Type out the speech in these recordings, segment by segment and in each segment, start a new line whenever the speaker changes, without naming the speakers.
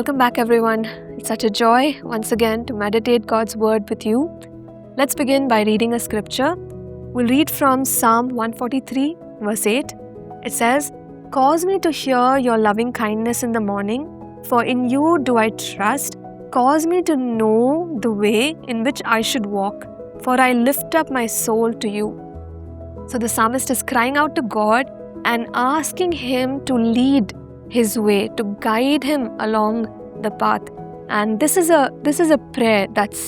Welcome back, everyone. It's such a joy once again to meditate God's word with you. Let's begin by reading a scripture. We'll read from Psalm 143, verse 8. It says, "Cause me to hear your loving kindness in the morning, for in you do I trust. Cause me to know the way in which I should walk, for I lift up my soul to you." So the psalmist is crying out to God and asking Him to lead his way, to guide him along the path. And this is a prayer that's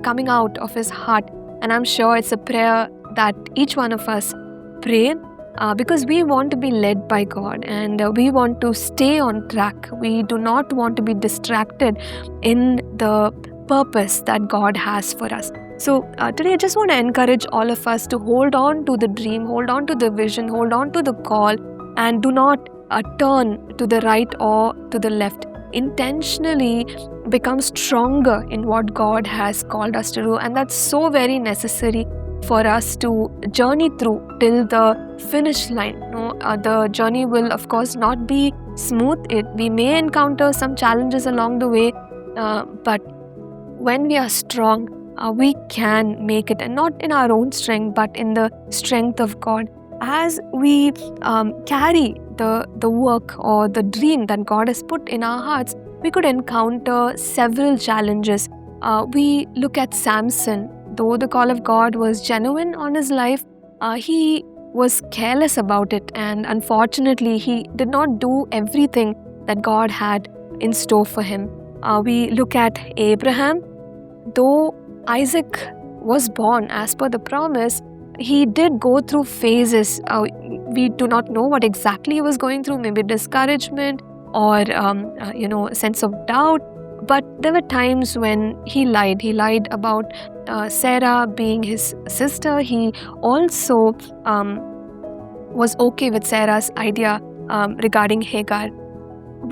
coming out of his heart, and I'm sure it's a prayer that each one of us pray because we want to be led by God, and we want to stay on track. We do not want to be distracted in the purpose that God has for us. So today I just want to encourage all of us to hold on to the dream, hold on to the vision, hold on to the call, and do not turn to the right or to the left. Intentionally become stronger in what God has called us to do, and that's so very necessary for us to journey through till the finish line. The journey will of course not be smooth. We may encounter some challenges along the way, but when we are strong, we can make it, and not in our own strength but in the strength of God. As we carry the work or the dream that God has put in our hearts, we could encounter several challenges. We look at Samson. Though the call of God was genuine on his life, he was careless about it, and unfortunately he did not do everything that God had in store for him. We look at Abraham. Though Isaac was born as per the promise, he did go through phases. We do not know what exactly he was going through, maybe discouragement or a sense of doubt. But there were times when he lied. He lied about Sarah being his sister. He also was okay with Sarah's idea regarding Hagar.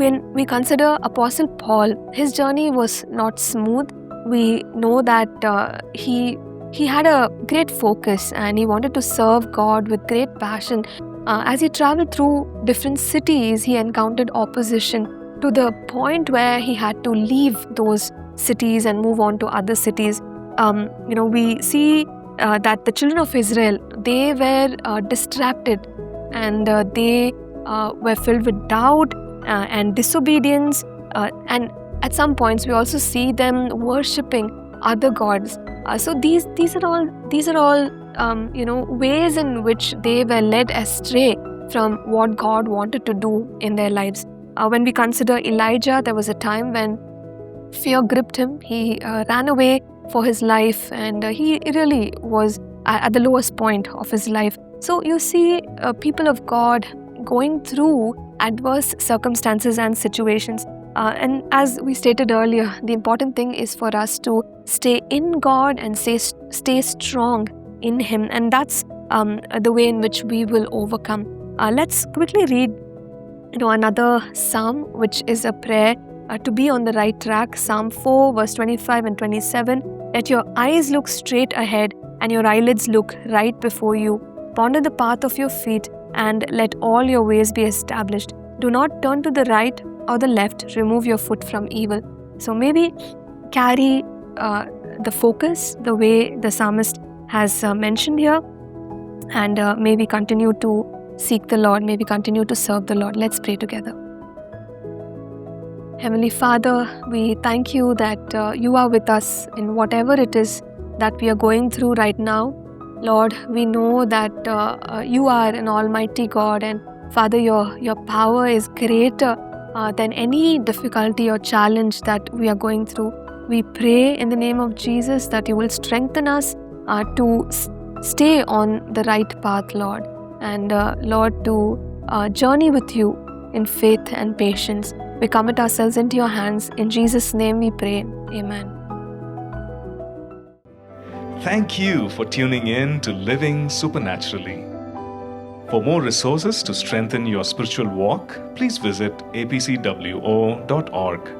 When we consider Apostle Paul, his journey was not smooth. We know that he had a great focus, and he wanted to serve God with great passion. As he traveled through different cities, he encountered opposition to the point where he had to leave those cities and move on to other cities. We see that the children of Israel, they were distracted, and they were filled with doubt and disobedience. And at some points, we also see them worshipping other gods. So these are all ways in which they were led astray from what God wanted to do in their lives. When we consider Elijah, there was a time when fear gripped him. He ran away for his life, and he really was at the lowest point of his life. So you see people of God going through adverse circumstances and situations. And as we stated earlier, the important thing is for us to stay in God and stay strong in Him, and that's the way in which we will overcome. Let's quickly read another psalm, which is a prayer to be on the right track. Psalm 4, verse 25 and 27. "Let your eyes look straight ahead and your eyelids look right before you. Ponder the path of your feet and let all your ways be established. Do not turn to the right or the left. Remove your foot from evil." So maybe carry the focus the way the psalmist has mentioned here, and maybe continue to seek the Lord, maybe continue to serve the Lord. Let's pray together. Heavenly Father, we thank you that you are with us in whatever it is that we are going through right now. Lord, we know that you are an almighty God, and Father, your power is greater than any difficulty or challenge that we are going through. We pray in the name of Jesus that you will strengthen us to stay on the right path, Lord, and Lord, to journey with you in faith and patience. We commit ourselves into your hands. In Jesus' name we pray. Amen.
Thank you for tuning in to Living Supernaturally. For more resources to strengthen your spiritual walk, please visit apcwo.org.